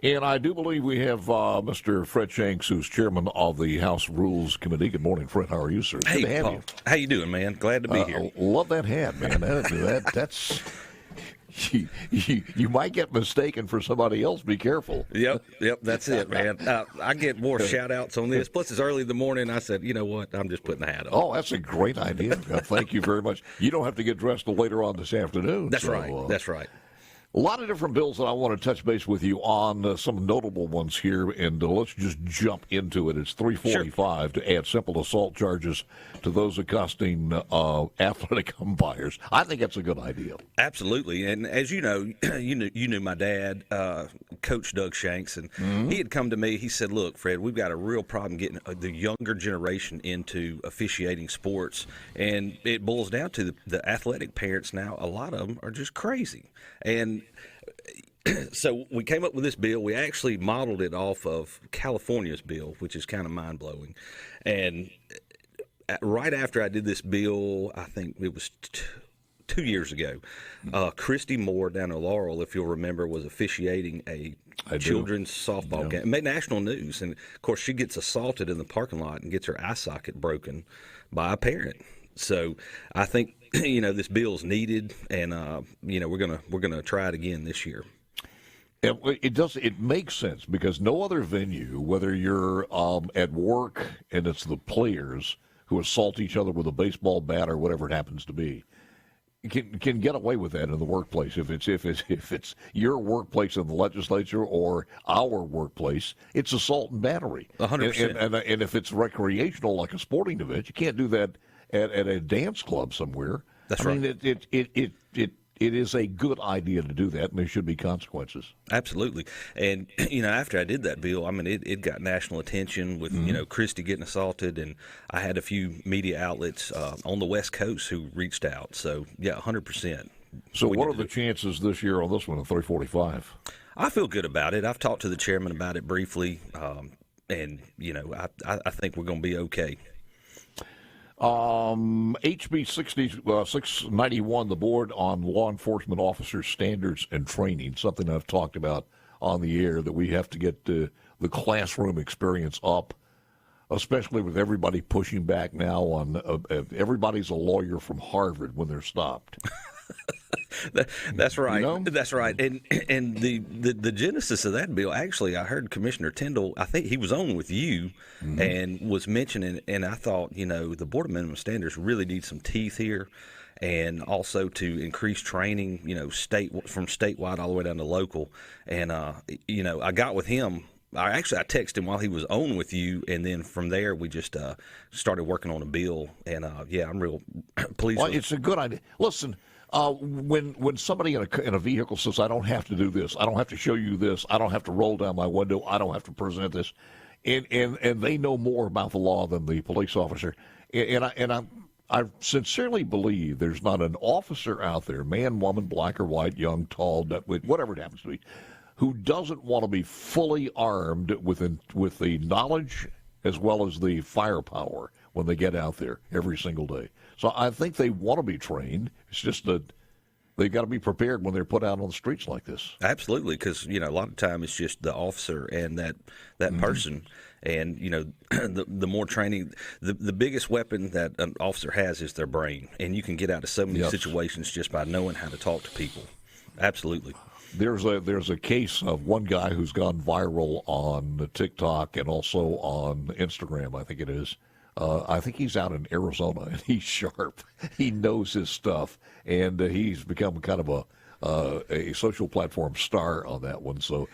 And I do believe we have Mr. Fred Shanks, who's chairman of the House Rules Committee. Good morning, Fred. How are you, sir? Hey, good to have Paul. you. How you doing, man? Glad to be here. Love that hat, man. That's you might get mistaken for somebody else. Be careful. Yep, that's it, man. I get more shout-outs on this. Plus, it's early in the morning. I said, you know what? I'm just putting the hat on. Oh, that's a great idea. Thank you very much. You don't have to get dressed till later on this afternoon. That's right. That's right. A lot of different bills that I want to touch base with you on, some notable ones here, and let's just jump into it. It's 345 to add simple assault charges to those accosting athletic umpires. I think that's a good idea. Absolutely, and as you know, you knew my dad, Coach Doug Shanks, and he had come to me. He said, "Look, Fred, we've got a real problem getting the younger generation into officiating sports, and it boils down to the athletic parents now. A lot of them are just crazy, and." So we came up with this bill. We actually modeled it off of California's bill, which is kind of mind-blowing. And right after I did this bill, I think it was 2 years ago, Christy Moore down in Laurel, if you'll remember, was officiating a children's softball game. It made national news. And, of course, she gets assaulted in the parking lot and gets her eye socket broken by a parent. So I think this bill's needed, and we're gonna try it again this year. It makes sense because no other venue, whether you're at work and it's the players who assault each other with a baseball bat or whatever it happens to be, can get away with that in the workplace. If it's your workplace in the legislature or our workplace, it's assault and battery. 100%. And if it's recreational, like a sporting event, you can't do that at a dance club somewhere. That's right. I mean, it is a good idea to do that, and there should be consequences. Absolutely. And, after I did that bill, I mean, it got national attention with, Christy getting assaulted, and I had a few media outlets on the West Coast who reached out. So, yeah, 100%. So what are the chances this year on this one at 345? I feel good about it. I've talked to the chairman about it briefly, and, I think we're going to be okay. HB 691, the Board on Law Enforcement Officer Standards and Training, something I've talked about on the air, that we have to get the classroom experience up, especially with everybody pushing back now on everybody's a lawyer from Harvard when they're stopped. That's right. That's right. And the genesis of that bill, actually, I heard Commissioner Tyndall, I think he was on with you, and was mentioning, and I thought, the Board of Minimum Standards really needs some teeth here, and also to increase training, from statewide all the way down to local. And, I got with him. I texted him while he was on with you, and then from there we just started working on a bill. And, I'm real pleased with it. It's a good idea. Listen, when somebody in a vehicle says, I don't have to do this, I don't have to show you this, I don't have to roll down my window, I don't have to present this, and they know more about the law than the police officer, and I sincerely believe there's not an officer out there, man, woman, black or white, young, tall, whatever it happens to be, who doesn't want to be fully armed with the knowledge as well as the firepower when they get out there every single day. So I think they want to be trained. It's just that they've got to be prepared when they're put out on the streets like this. Absolutely, because a lot of time it's just the officer and that person, and the more training, the biggest weapon that an officer has is their brain, and you can get out of so many situations just by knowing how to talk to people. Absolutely. There's a case of one guy who's gone viral on TikTok and also on Instagram, I think it is. I think he's out in Arizona, and he's sharp. He knows his stuff, and he's become kind of a social platform star on that one. So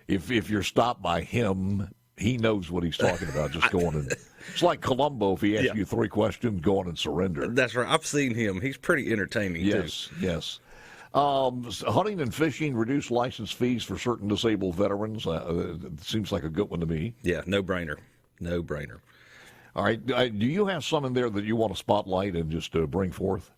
if you're stopped by him, he knows what he's talking about. Just going and it's like Columbo. If he asks you 3 questions, go on and surrender. That's right. I've seen him. He's pretty entertaining. Yes, too. Yes. Hunting and fishing, reduce license fees for certain disabled veterans. It seems like a good one to me. Yeah, no brainer. No brainer. All right. Do you have some in there that you want to spotlight and just bring forth?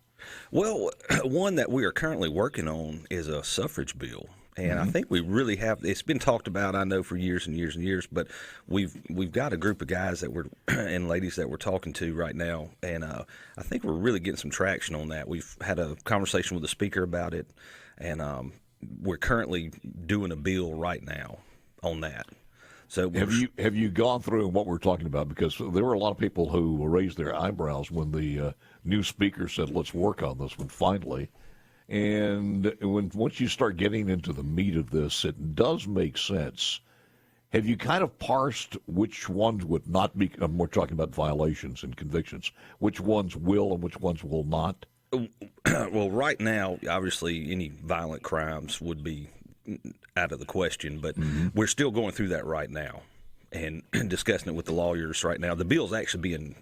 Well, one that we are currently working on is a suffrage bill. And I think we really have. It's been talked about, I know, for years and years and years. But we've got a group of guys that we're and ladies that we're talking to right now, and I think we're really getting some traction on that. We've had a conversation with the speaker about it, and we're currently doing a bill right now on that. So have you gone through what we're talking about? Because there were a lot of people who raised their eyebrows when the new speaker said, "Let's work on this one finally." And once you start getting into the meat of this, it does make sense. Have you kind of parsed which ones would not be? We're talking about violations and convictions. Which ones will and which ones will not? Well, right now, obviously, any violent crimes would be out of the question, but we're still going through that right now and discussing it with the lawyers right now. The bill's actually being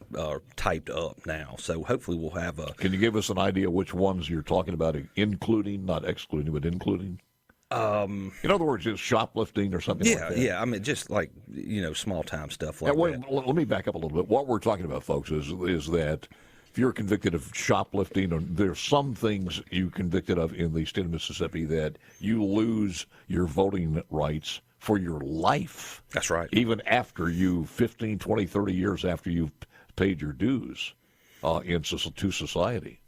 typed up now, so hopefully we'll have a... Can you give us an idea which ones you're talking about, including, not excluding, but including? In other words, it's shoplifting or something like that? Yeah, I mean, just like, small-time stuff like that. Let me back up a little bit. What we're talking about, folks, is that if you're convicted of shoplifting, or there's some things you're convicted of in the state of Mississippi that you lose your voting rights for your life. That's right. Even after 15, 20, 30 years after you've paid your dues to society.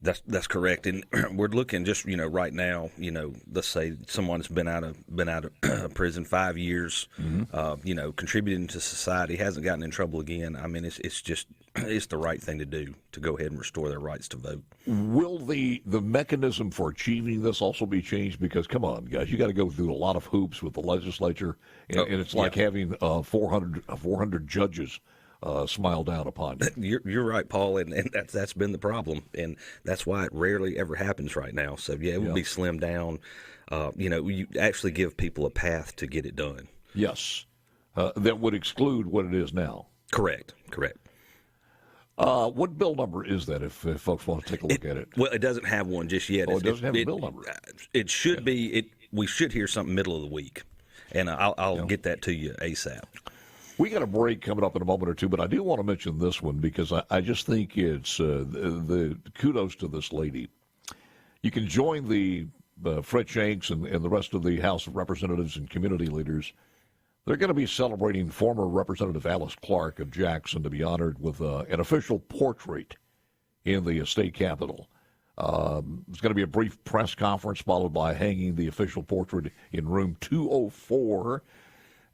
That's correct, and we're looking just right now. Let's say someone's been out of prison 5 years, contributing to society, hasn't gotten in trouble again. I mean, it's the right thing to do to go ahead and restore their rights to vote. Will the mechanism for achieving this also be changed? Because come on, guys, you got to go through a lot of hoops with the legislature, and it's like having 400 judges smile down upon you. You're right, Paul, and that's been the problem, and that's why it rarely ever happens right now. So it would be slimmed down. You actually give people a path to get it done. Yes, that would exclude what it is now. Correct. What bill number is that? If folks want to take a look at it. Well, it doesn't have one just yet. Oh, it doesn't have a bill number. It should be. We should hear something middle of the week, and I'll get that to you ASAP. We got a break coming up in a moment or two, but I do want to mention this one because I just think it's the kudos to this lady. You can join the Fred Shanks and the rest of the House of Representatives and community leaders. They're going to be celebrating former Representative Alice Clark of Jackson to be honored with an official portrait in the state capitol. There's going to be a brief press conference followed by hanging the official portrait in room 204.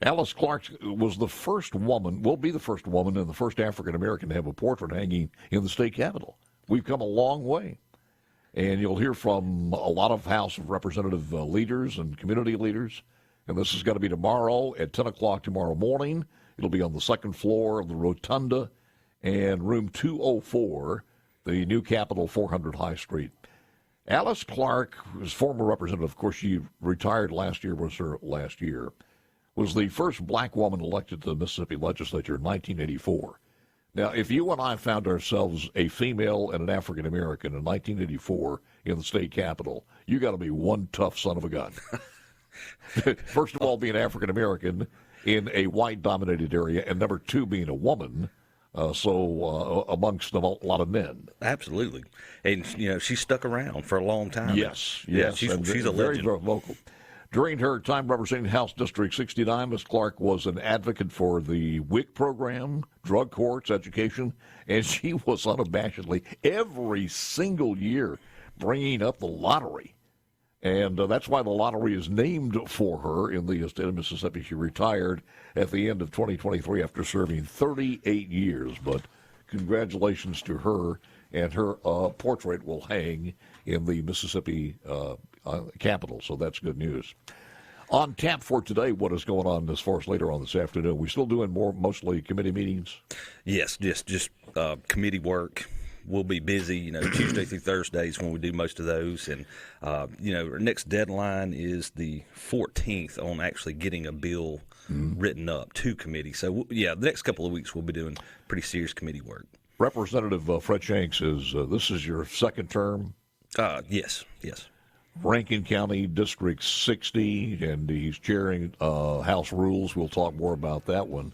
Alice Clark was the first woman, will be the first woman and the first African-American to have a portrait hanging in the state capitol. We've come a long way. And you'll hear from a lot of House of Representative leaders and community leaders. And this is going to be tomorrow at 10 o'clock tomorrow morning. It'll be on the second floor of the Rotunda and room 204, the new Capitol, 400 High Street. Alice Clark was former representative. Of course, she retired last year, was her last year. Was the first black woman elected to the Mississippi legislature in 1984. Now, if you and I found ourselves a female and an African-American in 1984 in the state capitol, you got to be one tough son of a gun. First of all, being African-American in a white-dominated area, and number two, being a woman, amongst a lot of men. Absolutely. And, she stuck around for a long time. Yes. She's a legend. Very vocal. During her time representing House District 69, Ms. Clark was an advocate for the WIC program, drug courts, education, and she was unabashedly every single year bringing up the lottery. And that's why the lottery is named for her in the state of Mississippi. She retired at the end of 2023 after serving 38 years. But congratulations to her, and her portrait will hang in the Mississippi Capitol, so that's good news. On tap for today, what is going on as far as later on this afternoon? We still doing mostly committee meetings? Yes, just committee work. We'll be busy, Tuesday through Thursdays when we do most of those. And, our next deadline is the 14th on actually getting a bill written up to committee. So, the next couple of weeks we'll be doing pretty serious committee work. Representative Fred Shanks, this is your second term? Yes. Rankin County District 60, and he's chairing House Rules. We'll talk more about that one.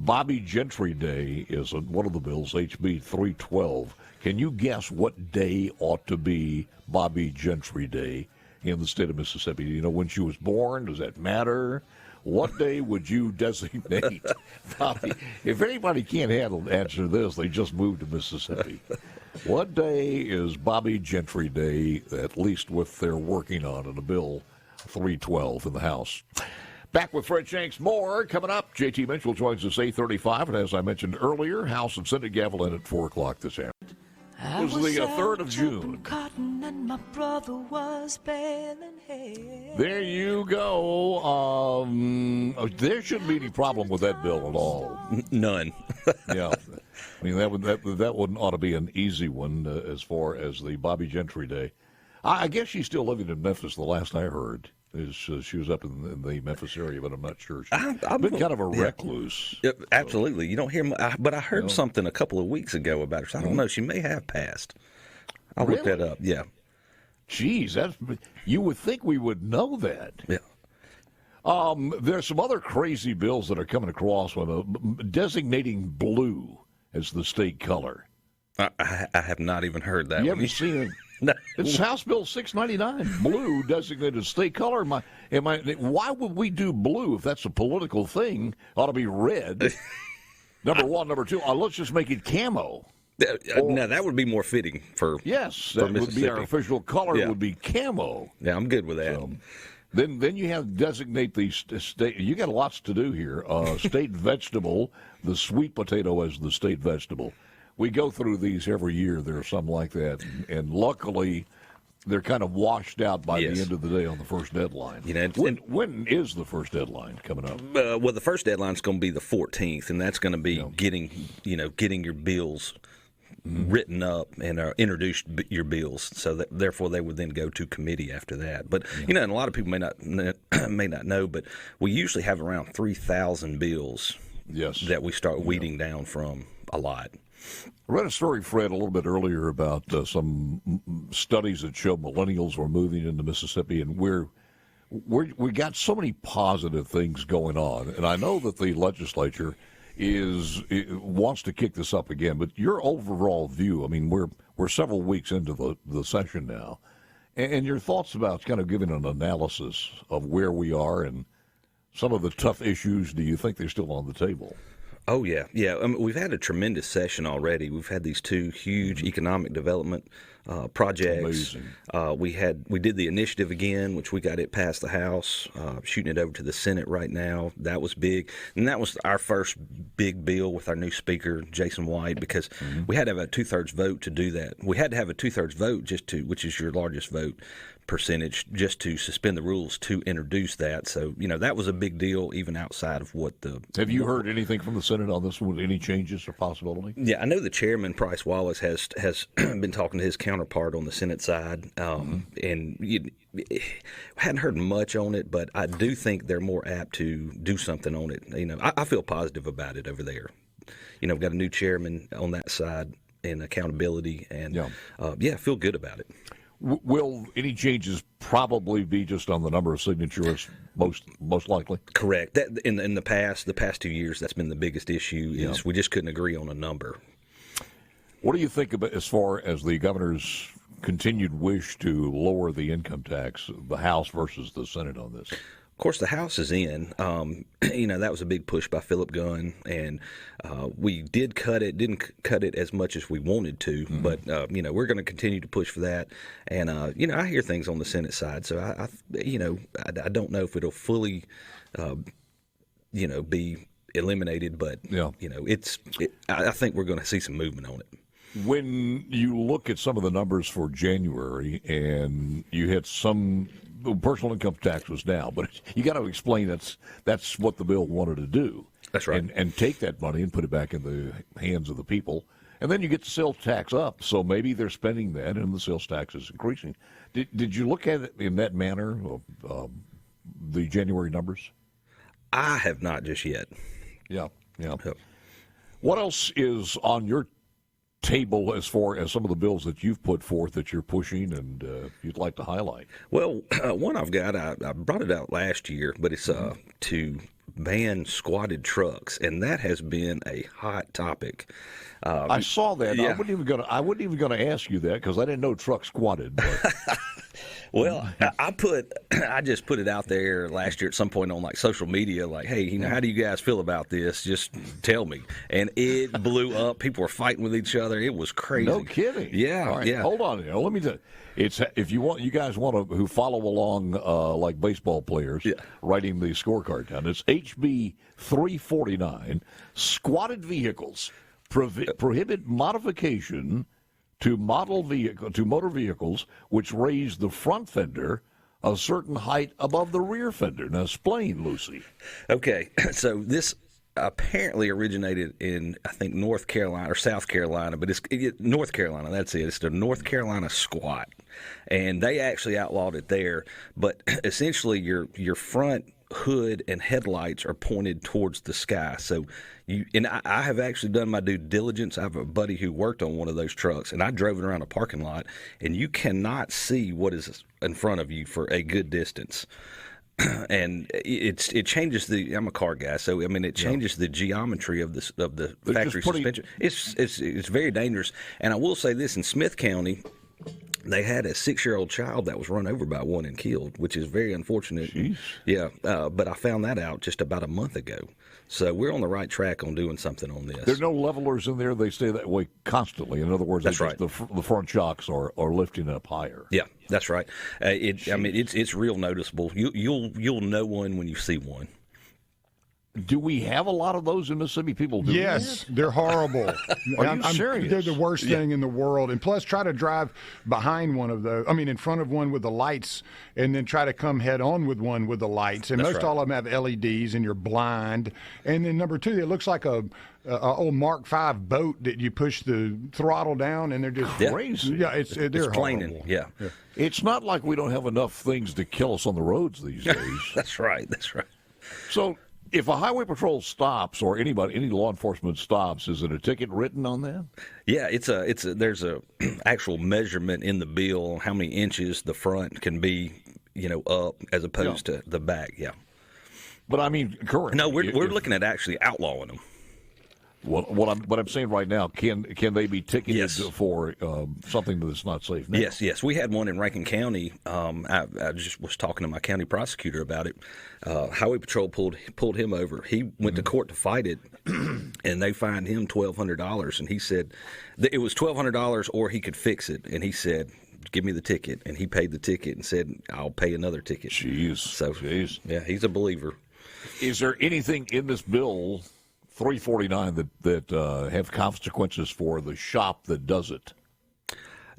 Bobby Gentry Day is one of the bills, HB 312. Can you guess what day ought to be Bobby Gentry Day in the state of Mississippi? Do you know when she was born? Does that matter? What day would you designate Bobby? If anybody can't answer this, they just moved to Mississippi. What day is Bobby Gentry Day, at least what they're working on in a bill 312 in the House? Back with Fred Shanks. More coming up. J.T. Mitchell joins us 8:35, and as I mentioned earlier, House and Senate gavel in at 4 o'clock this afternoon. It was the 3rd of June. Cotton and my brother was baling hay. There you go. There shouldn't be any problem with that bill at all. None. Yeah, I mean that wouldn't ought to be an easy one as far as the Bobby Gentry Day. I guess she's still living in Memphis. The last I heard is she was up in the Memphis area, but I'm not sure. She's been kind of a recluse. Yeah, absolutely. You don't hear, but I heard something a couple of weeks ago about her. So I don't know. She may have passed. I'll look that up. Yeah. Geez, you would think we would know that. Yeah. There's some other crazy bills that are coming across with designating blue as the state color. I have not even heard that. You haven't seen it? No. It's House Bill 699. Blue designated state color. Why would we do blue if that's a political thing? Ought to be red. Number one. Number two, let's just make it camo. Now, that would be more fitting for Yes, that would be our official color. Yeah. Would be camo. Yeah, I'm good with that. Then you have to designate the state. You got lots to do here. State vegetable, the sweet potato as the state vegetable. We go through these every year. There are some like that, and luckily, they're kind of washed out by the end of the day on the first deadline. You know, when is the first deadline coming up? Well, the first deadline is going to be the 14th, and that's going to be getting your bills written up and introduced your bills. So that, therefore, they would then go to committee after that. But and a lot of people may not know, but we usually have around 3,000 bills. That we start weeding down from a lot. I read a story, Fred, a little bit earlier about some studies that show millennials were moving into Mississippi, and we got so many positive things going on. And I know that the legislature wants to kick this up again, but your overall view, I mean, we're several weeks into the session now, and your thoughts about kind of giving an analysis of where we are and some of the tough issues. Do you think they're still on the table? Oh, yeah. We've had a tremendous session already. We've had these two huge economic development projects. Amazing. We did the initiative again, which we got it past the House, shooting it over to the Senate right now. That was big. And that was our first big bill with our new speaker, Jason White, because we had to have a 2/3 vote to do that. We had to have a 2/3 vote which is your largest vote percentage, just to suspend the rules to introduce that. So, that was a big deal even outside of what the... Have you heard anything from the Senate on this one? Any changes or possibility? Yeah, I know the chairman, Price Wallace, has been talking to his counterpart on the Senate side, and hadn't heard much on it, but I do think they're more apt to do something on it. I feel positive about it over there. We've got a new chairman on that side and accountability, and I feel good about it. Will any changes probably be just on the number of signatures, most likely? Correct. That in the past 2 years, that's been the biggest issue. Is we just couldn't agree on a number. What do you think about as far as the governor's continued wish to lower the income tax, the House versus the Senate on this? Of course, the House is in. That was a big push by Philip Gunn, and we did cut it. Didn't cut it as much as we wanted to, but we're going to continue to push for that. And I hear things on the Senate side, so I don't know if it'll fully, be eliminated, but I think we're going to see some movement on it. When you look at some of the numbers for January, and you had some. Personal income tax was down, but you got to explain that's what the bill wanted to do. That's right. And take that money and put it back in the hands of the people. And then you get the sales tax up. So maybe they're spending that and the sales tax is increasing. Did you look at it in that manner, the January numbers? I have not just yet. Yeah. What else is on your table as far as some of the bills that you've put forth that you're pushing and you'd like to highlight? Well, one I've got, I brought it out last year, but it's to ban squatted trucks, and that has been a hot topic. I saw that. Yeah. I wasn't even going to ask you that because I didn't know trucks squatted. But. Well, I just put it out there last year at some point on like social media, like, hey, how do you guys feel about this? Just tell me. And it blew up. People were fighting with each other. It was crazy. No kidding. Yeah, All right, yeah. Hold on. Let me tell you. It's if you guys want to who follow along like baseball players, writing the scorecard down. It's HB 349. Squatted vehicles prohibit modification to motor vehicles which raise the front fender a certain height above the rear fender. Now, explain, Lucy. Okay, so this apparently originated in, I think, North Carolina or South Carolina, but it's North Carolina. That's it. It's the North Carolina squat, and they actually outlawed it there. But essentially, your front hood and headlights are pointed towards the sky. So I have actually done my due diligence. I have a buddy who worked on one of those trucks, and I drove it around a parking lot, and you cannot see what is in front of you for a good distance. And it changes the. I'm a car guy, so I mean it changes the geometry of the factory suspension. It's very dangerous. And I will say this: in Smith County, they had a 6-year-old child that was run over by one and killed, which is very unfortunate. Jeez. Yeah, but I found that out just about a month ago. So we're on the right track on doing something on this. There's no levelers in there. They stay that way constantly. In other words, that's right. The front shocks are lifting up higher. Yeah, that's right. I mean, it's real noticeable. You'll know one when you see one. Do we have a lot of those in Mississippi? People do. Yes, they're horrible. Are you serious? They're the worst thing in the world. And plus, try to drive behind one of those. I mean, in front of one with the lights, and then try to come head on with one with the lights. And most all of them have LEDs, and you're blind. And then number two, it looks like a old Mark V boat that you push the throttle down, and they're just crazy. Yeah, they're planing. horrible. Yeah. It's not like we don't have enough things to kill us on the roads these days. That's right. So, if a highway patrol stops or any law enforcement stops, is it a ticket written on that? Yeah, there's a actual measurement in the bill on how many inches the front can be, up as opposed to the back. Yeah. But I mean, currently. No, we're looking at actually outlawing them. What I'm saying right now, can they be ticketed for something that's not safe now? Yes. We had one in Rankin County. I just was talking to my county prosecutor about it. Highway Patrol pulled him over. He went to court to fight it, and they fined him $1,200. And he said it was $1,200 or he could fix it. And he said, "Give me the ticket." And he paid the ticket and said, "I'll pay another ticket." Jeez. Yeah, he's a believer. Is there anything in this bill 349 that have consequences for the shop that does it?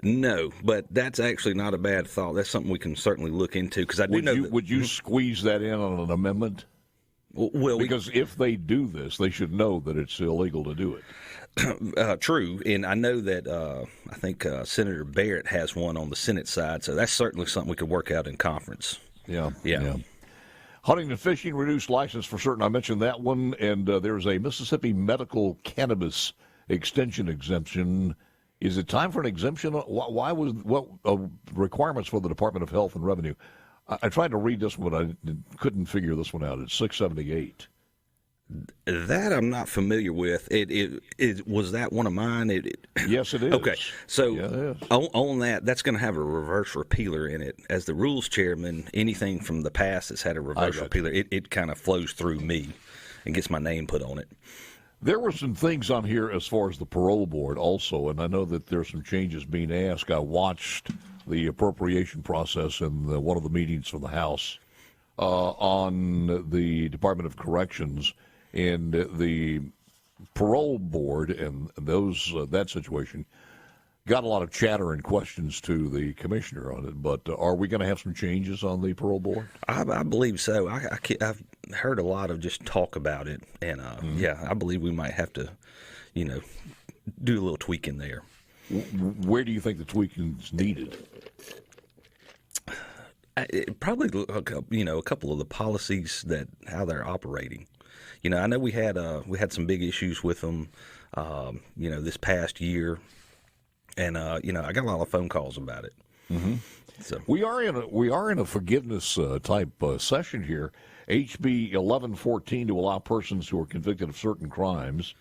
No, but that's actually not a bad thought. That's something we can certainly look into, because I do know. Would you squeeze that in on an amendment? Well, because if they do this, they should know that it's illegal to do it. True, and I know that I think Senator Barrett has one on the Senate side, so that's certainly something we could work out in conference. Yeah. Hunting and fishing reduced license for certain. I mentioned that one. And there's a Mississippi medical cannabis extension exemption. Is it time for an exemption? What requirements for the Department of Health and Revenue? I tried to read this one. I couldn't figure this one out. It's 678. That I'm not familiar with. It was that one of mine. Yes, it is. Okay, so yeah, on that's going to have a reverse repealer in it. As the rules chairman, anything from the past that's had a reverse repealer, it kind of flows through me and gets my name put on it. There were some things on here as far as the parole board also, and I know that there's some changes being asked. I watched the appropriation process in one of the meetings from the House on the Department of Corrections. And the parole board and that situation got a lot of chatter and questions to the commissioner on it. But are we going to have some changes on the parole board? I believe so. I've heard a lot of just talk about it, and I believe we might have to, do a little tweaking there. Where do you think the tweaking is needed? Probably, a couple of the policies how they're operating. I know we had some big issues with them, this past year, and I got a lot of phone calls about it. Mm-hmm. So we are in a forgiveness type session here. HB 1114 to allow persons who are convicted of certain crimes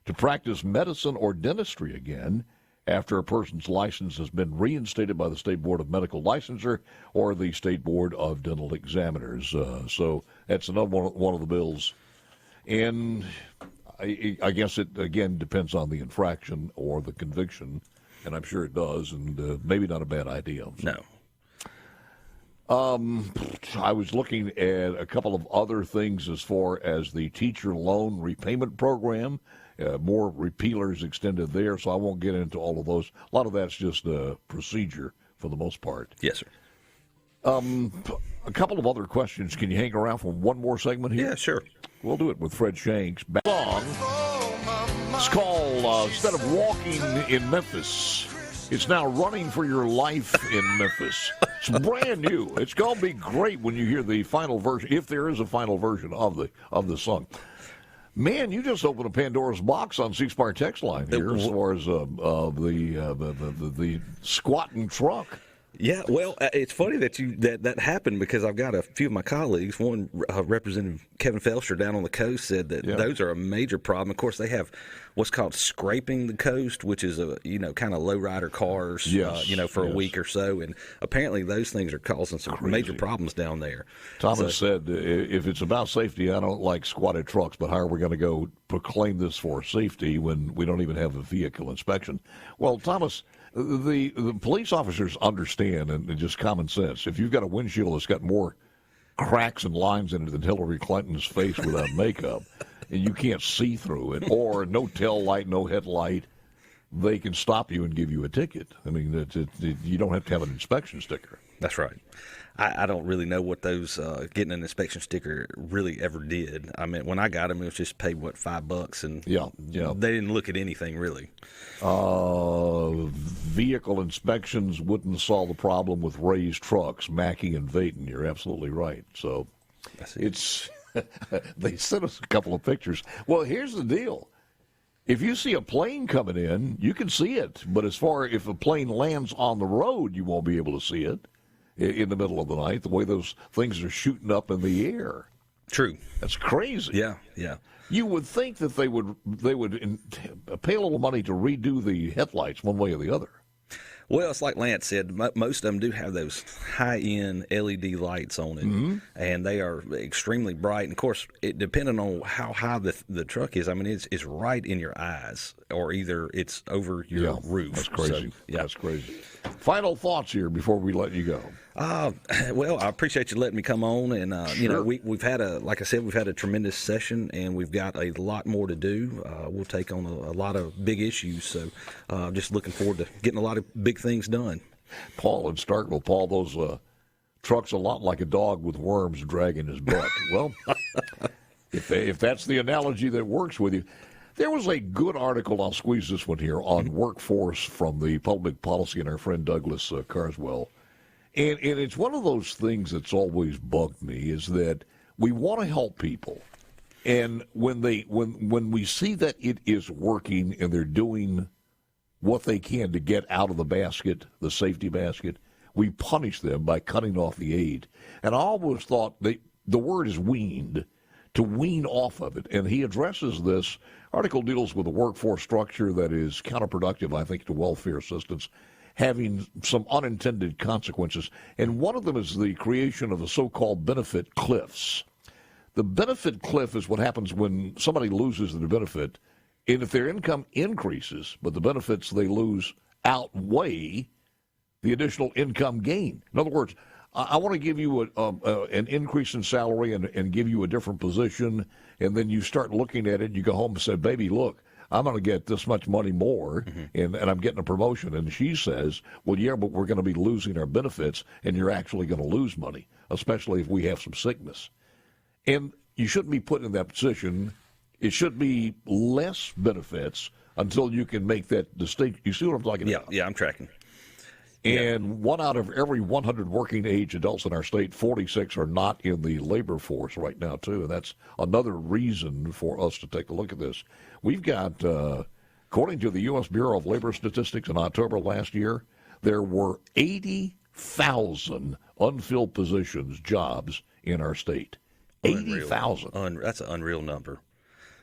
to practice medicine or dentistry again after a person's license has been reinstated by the State Board of Medical Licensure or the State Board of Dental Examiners. So that's another one of the bills. And I guess it, again, depends on the infraction or the conviction, and I'm sure it does, and maybe not a bad idea. No. I was looking at a couple of other things as far as the teacher loan repayment program. More repealers extended there, so I won't get into all of those. A lot of that's just a procedure for the most part. Yes, sir. A couple of other questions. Can you hang around for one more segment here? Yeah, sure. We'll do it with Fred Shanks. Back along. It's called, instead of walking in Memphis, it's now running for your life in Memphis. It's brand new. It's going to be great when you hear the final version, if there is a final version of the song. Man, you just opened a Pandora's box on C Spire text line here as far as the squatting truck. Yeah, well, it's funny that happened because I've got a few of my colleagues. One, Representative Kevin Felsher down on the coast said that those are a major problem. Of course, they have what's called scraping the coast, which is kind of lowrider cars, for a week or so, and apparently those things are causing some major problems down there. Thomas said, if it's about safety, I don't like squatted trucks, but how are we going to go proclaim this for safety when we don't even have a vehicle inspection? Well, Thomas, the police officers understand, and just common sense, if you've got a windshield that's got more cracks and lines in it than Hillary Clinton's face without makeup, and you can't see through it, or no tail light, no headlight, they can stop you and give you a ticket. I mean, you don't have to have an inspection sticker. That's right. I don't really know what those getting an inspection sticker really ever did. I mean, when I got them, it was just paid, $5, and they didn't look at anything really. Vehicle inspections wouldn't solve the problem with raised trucks, Mackey and Vayton. You're absolutely right. So it's they sent us a couple of pictures. Well, here's the deal. If you see a plane coming in, you can see it. But if a plane lands on the road, you won't be able to see it in the middle of the night, the way those things are shooting up in the air. True. That's crazy. Yeah. You would think that they would pay a little money to redo the headlights one way or the other. Well, it's like Lance said, most of them do have those high-end LED lights on it, and they are extremely bright. And, of course, depending on how high the truck is, I mean, it's right in your eyes, or either it's over your roof. That's crazy. So, That's crazy. Final thoughts here before we let you go. Well, I appreciate you letting me come on, and Sure. we've had we've had a tremendous session, and we've got a lot more to do. We'll take on a lot of big issues, so just looking forward to getting a lot of big things done. Paul in Starkville. Paul, those truck's a lot like a dog with worms dragging his butt. Well, if that's the analogy that works with you. There was a good article, I'll squeeze this one here, on workforce from the Public Policy and our friend Douglas Carswell. And it's one of those things that's always bugged me is that we want to help people. And when we see that it is working and they're doing what they can to get out of the basket, the safety basket, we punish them by cutting off the aid. And I always thought the word is weaned, to wean off of it. And he addresses this. Article deals with a workforce structure that is counterproductive, I think, to welfare assistance, having some unintended consequences. And one of them is the creation of the so-called benefit cliffs. The benefit cliff is what happens when somebody loses their benefit, and if their income increases, but the benefits they lose outweigh the additional income gain. In other words, I want to give you an increase in salary and give you a different position, and then you start looking at it, and you go home and say, baby, look, I'm going to get this much money more, and I'm getting a promotion. And she says, well, yeah, but we're going to be losing our benefits, and you're actually going to lose money, especially if we have some sickness. And you shouldn't be put in that position. It should be less benefits until you can make that distinction. You see what I'm talking about? Yeah, I'm tracking. And 1 out of every 100 working age adults in our state, 46 are not in the labor force right now, too. And that's another reason for us to take a look at this. We've got, according to the U.S. Bureau of Labor Statistics in October last year, there were 80,000 unfilled positions, jobs in our state. 80,000. That's an unreal number.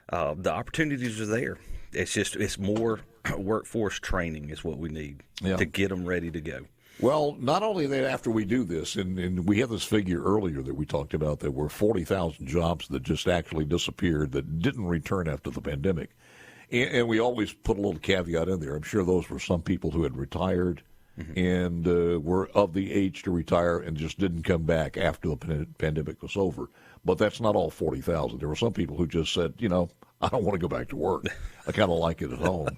The opportunities are there. It's more workforce training is what we need Yeah. to get them ready to go. Well, not only that, after we do this, and we had this figure earlier that we talked about, that were 40,000 jobs that just actually disappeared, that didn't return after the pandemic. And we always put a little caveat in there. I'm sure those were some people who had retired and were of the age to retire and just didn't come back after the pandemic was over. But that's not all 40,000. There were some people who just said, I don't want to go back to work. I kind of like it at home.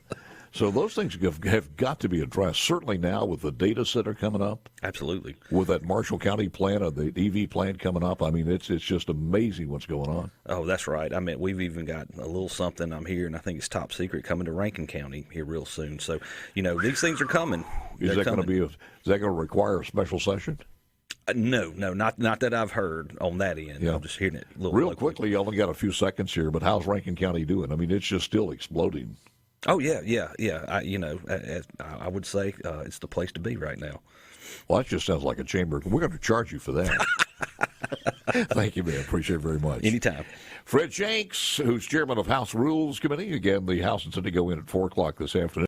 So those things have got to be addressed, certainly now with the data center coming up. Absolutely. With that Marshall County plant, the EV plant coming up. I mean, it's just amazing what's going on. Oh, that's right. I mean, we've even got a little something I'm here, and I think it's top secret, coming to Rankin County here real soon. So, these things are coming. Is that going to require a special session? No, not that I've heard on that end. Yeah. I'm just hearing it a little Real locally. quickly, you only got a few seconds here, but how's Rankin County doing? I mean, it's just still exploding. Oh, yeah. I would say it's the place to be right now. Well, that just sounds like a chamber. We're going to charge you for that. Thank you, man. Appreciate it very much. Anytime. Fred Shanks, who's chairman of House Rules Committee. Again, the House and Senate go in at 4 o'clock this afternoon.